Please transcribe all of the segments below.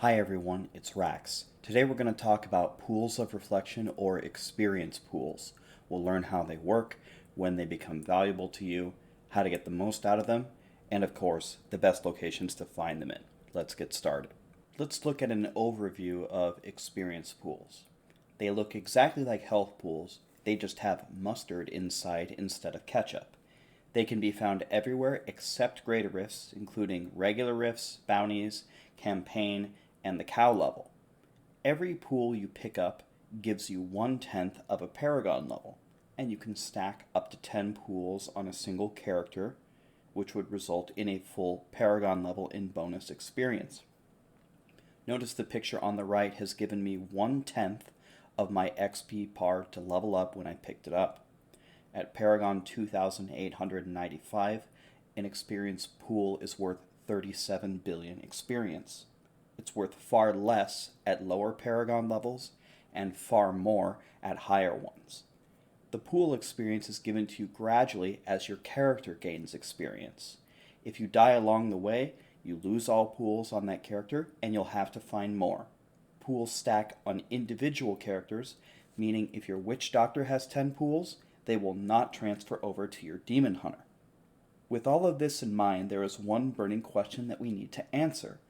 Hi everyone, it's Rax. Today we're going to talk about pools of reflection or experience pools. We'll learn how they work, when they become valuable to you, how to get the most out of them, and of course, the best locations to find them in. Let's get started. Let's look at an overview of experience pools. They look exactly like health pools, they just have mustard inside instead of ketchup. They can be found everywhere except greater rifts, including regular rifts, bounties, campaign, and the cow level. Every pool you pick up gives you 1/10 of a paragon level, and you can stack up to 10 pools on a single character, which would result in a full paragon level in bonus experience. Notice the picture on the right has given me 1/10 of my XP par to level up when I picked it up. At Paragon 2895, an experience pool is worth 37 billion experience. It's worth far less at lower Paragon levels and far more at higher ones. The pool experience is given to you gradually as your character gains experience. If you die along the way, you lose all pools on that character and you'll have to find more. Pools stack on individual characters, meaning if your Witch Doctor has 10 pools, they will not transfer over to your Demon Hunter. With all of this in mind, there is one burning question that we need to answer.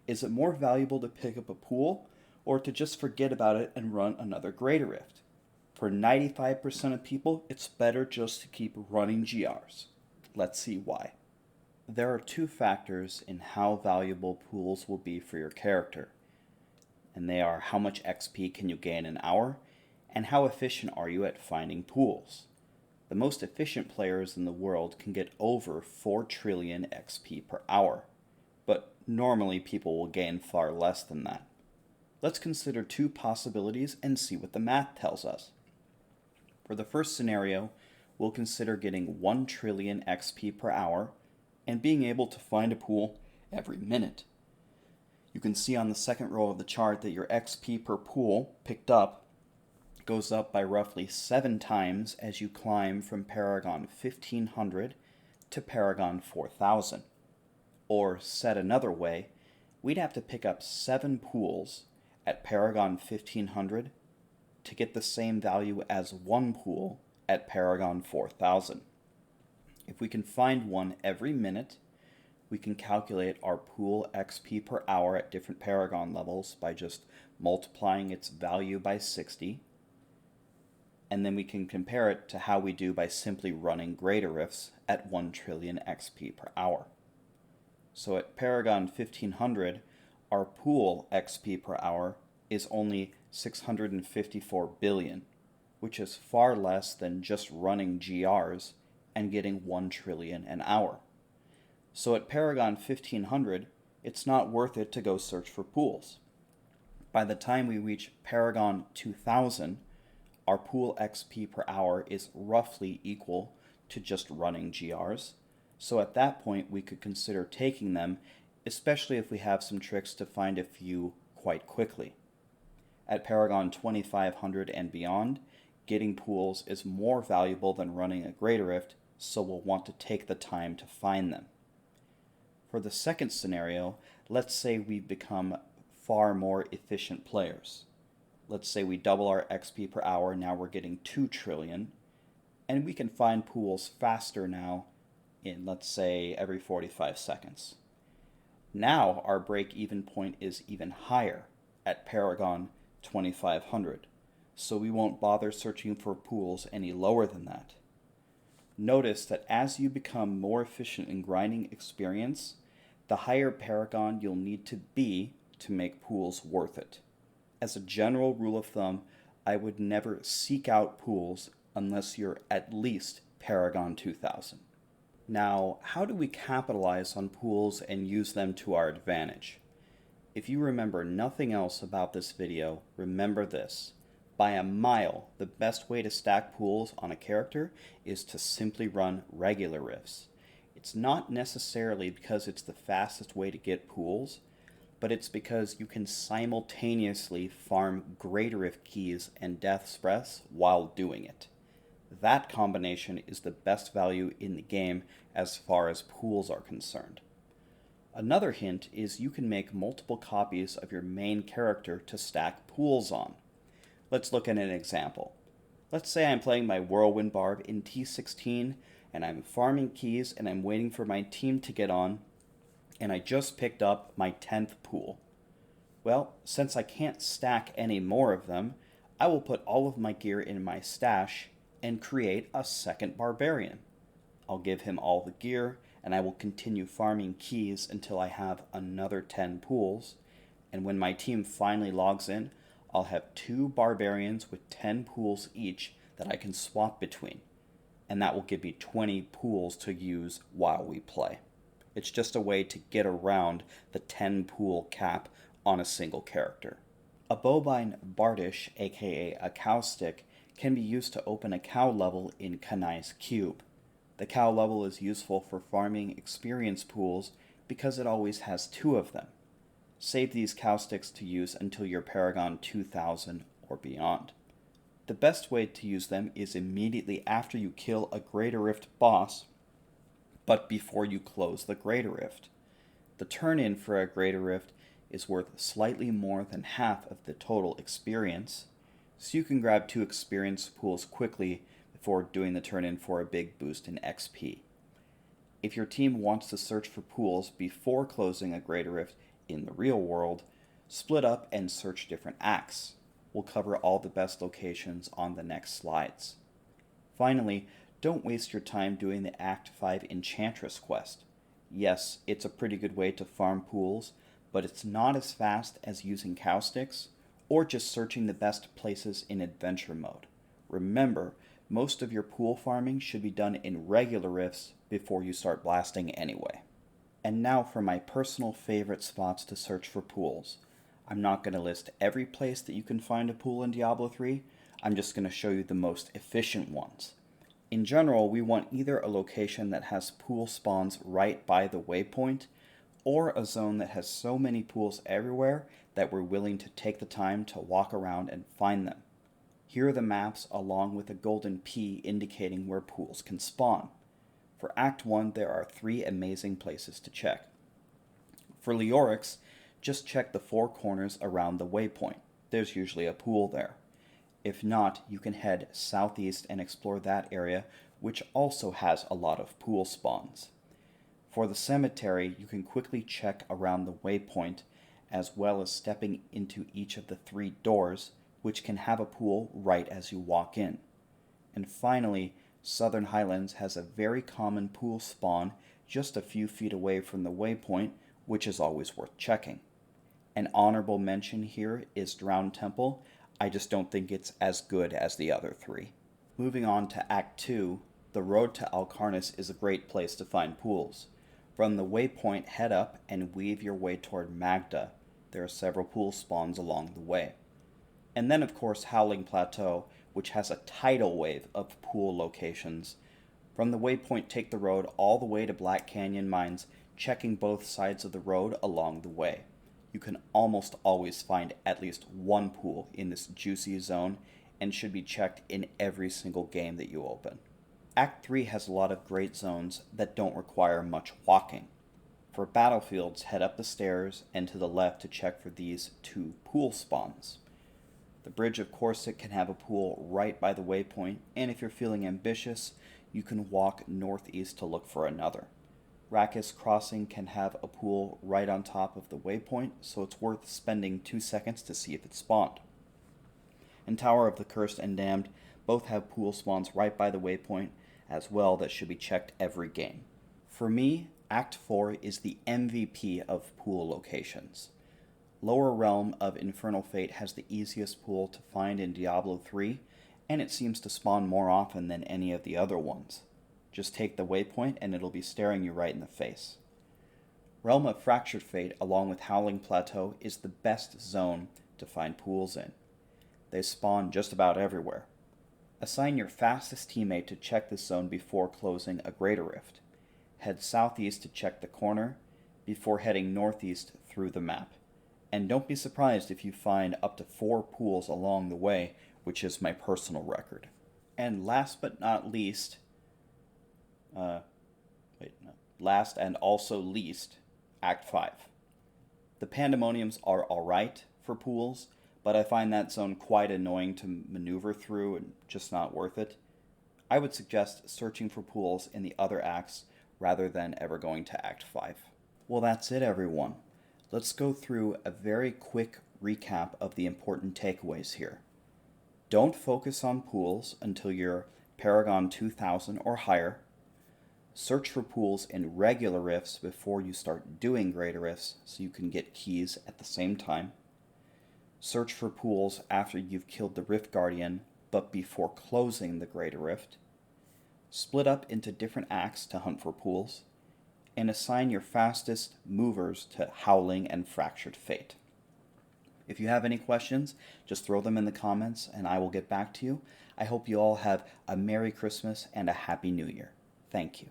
Is it more valuable to pick up a pool, or to just forget about it and run another Greater Rift? For 95% of people, it's better just to keep running GRs. Let's see why. There are two factors in how valuable pools will be for your character, and they are how much XP can you gain an hour, and how efficient are you at finding pools. The most efficient players in the world can get over 4 trillion XP per hour, but normally people will gain far less than that. Let's consider two possibilities and see what the math tells us. For the first scenario, we'll consider getting 1 trillion XP per hour and being able to find a pool every minute. You can see on the second row of the chart that your XP per pool picked up goes up by roughly 7 times as you climb from Paragon 1500 to Paragon 4000. Or said another way, we'd have to pick up 7 pools at Paragon 1500 to get the same value as 1 pool at Paragon 4000. If we can find one every minute, we can calculate our pool XP per hour at different Paragon levels by just multiplying its value by 60, and then we can compare it to how we do by simply running Greater Rifts at 1 trillion XP per hour. So at Paragon 1500, our pool XP per hour is only 654 billion, which is far less than just running GRs and getting 1 trillion an hour. So at Paragon 1500, it's not worth it to go search for pools. By the time we reach Paragon 2000, our pool XP per hour is roughly equal to just running GRs, so at that point we could consider taking them, especially if we have some tricks to find a few quite quickly. At Paragon 2500 and beyond, getting pools is more valuable than running a Greater Rift, so we'll want to take the time to find them. For the second scenario, let's say we've become far more efficient players. Let's say we double our XP per hour, now we're getting 2 trillion, and we can find pools faster now in, let's say, every 45 seconds. Now our break-even point is even higher at Paragon 2500, so we won't bother searching for pools any lower than that. Notice that as you become more efficient in grinding experience, the higher Paragon you'll need to be to make pools worth it. As a general rule of thumb, I would never seek out pools unless you're at least Paragon 2000. Now, how do we capitalize on pools and use them to our advantage? If you remember nothing else about this video, remember this. By a mile, the best way to stack pools on a character is to simply run regular rifts. It's not necessarily because it's the fastest way to get pools, but it's because you can simultaneously farm Greater Rift keys and Death's Breaths while doing it. That combination is the best value in the game as far as pools are concerned. Another hint is you can make multiple copies of your main character to stack pools on. Let's look at an example. Let's say I'm playing my Whirlwind Barb in T16 and I'm farming keys and I'm waiting for my team to get on, and I just picked up my 10th pool. Well, since I can't stack any more of them, I will put all of my gear in my stash and create a second barbarian. I'll give him all the gear, and I will continue farming keys until I have another 10 pools, and when my team finally logs in, I'll have 2 barbarians with 10 pools each that I can swap between, and that will give me 20 pools to use while we play. It's just a way to get around the 10 pool cap on a single character. A bovine bardish, aka a cow stick, can be used to open a cow level in Kanai's cube. The cow level is useful for farming experience pools because it always has 2 of them. Save these cow sticks to use until you're Paragon 2000 or beyond. The best way to use them is immediately after you kill a Greater Rift boss, but before you close the Greater Rift. The turn-in for a Greater Rift is worth slightly more than half of the total experience, so you can grab 2 experience pools quickly before doing the turn-in for a big boost in XP. If your team wants to search for pools before closing a Greater Rift in the real world, split up and search different acts. We'll cover all the best locations on the next slides. Finally, don't waste your time doing the Act 5 Enchantress quest. Yes, it's a pretty good way to farm pools, but it's not as fast as using cow sticks or just searching the best places in adventure mode. Remember, most of your pool farming should be done in regular rifts before you start blasting anyway. And now for my personal favorite spots to search for pools. I'm not going to list every place that you can find a pool in Diablo 3, I'm just going to show you the most efficient ones. In general, we want either a location that has pool spawns right by the waypoint, or a zone that has so many pools everywhere that we're willing to take the time to walk around and find them. Here are the maps along with a golden P indicating where pools can spawn. For Act 1, there are 3 amazing places to check. For Leorix, just check the 4 corners around the waypoint. There's usually a pool there. If not, you can head southeast and explore that area, which also has a lot of pool spawns. For the cemetery, you can quickly check around the waypoint, as well as stepping into each of the 3 doors, which can have a pool right as you walk in. And finally, Southern Highlands has a very common pool spawn just a few feet away from the waypoint, which is always worth checking. An honorable mention here is Drowned Temple. I just don't think it's as good as the other 3. Moving on to Act 2, the road to Alcarnus is a great place to find pools. From the waypoint, head up and weave your way toward Magda. There are several pool spawns along the way. And then of course Howling Plateau, which has a tidal wave of pool locations. From the waypoint, take the road all the way to Black Canyon Mines, checking both sides of the road along the way. You can almost always find at least 1 pool in this juicy zone and should be checked in every single game that you open. Act 3 has a lot of great zones that don't require much walking. For battlefields, head up the stairs and to the left to check for these 2 pool spawns. The Bridge of Corset can have a pool right by the waypoint, and if you're feeling ambitious, you can walk northeast to look for another. Raxxanterax Crossing can have a pool right on top of the waypoint, so it's worth spending 2 seconds to see if it spawned. And Tower of the Cursed and Damned both have pool spawns right by the waypoint as well that should be checked every game. For me, Act 4 is the MVP of pool locations. Lower Realm of Infernal Fate has the easiest pool to find in Diablo 3, and it seems to spawn more often than any of the other ones. Just take the waypoint and it'll be staring you right in the face. Realm of Fractured Fate, along with Howling Plateau, is the best zone to find pools in. They spawn just about everywhere. Assign your fastest teammate to check this zone before closing a Greater Rift. Head southeast to check the corner, before heading northeast through the map. And don't be surprised if you find up to 4 pools along the way, which is my personal record. And last but not least, last and also least, Act 5. The Pandemoniums are alright for pools, but I find that zone quite annoying to maneuver through and just not worth it. I would suggest searching for pools in the other acts rather than ever going to Act 5. Well, that's it, everyone. Let's go through a very quick recap of the important takeaways here. Don't focus on pools until you're Paragon 2000 or higher. Search for pools in regular rifts before you start doing greater rifts so you can get keys at the same time. Search for pools after you've killed the Rift Guardian but before closing the greater rift. Split up into different acts to hunt for pools, and assign your fastest movers to Howling and Fractured Fate. If you have any questions, just throw them in the comments and I will get back to you. I hope you all have a Merry Christmas and a Happy New Year. Thank you.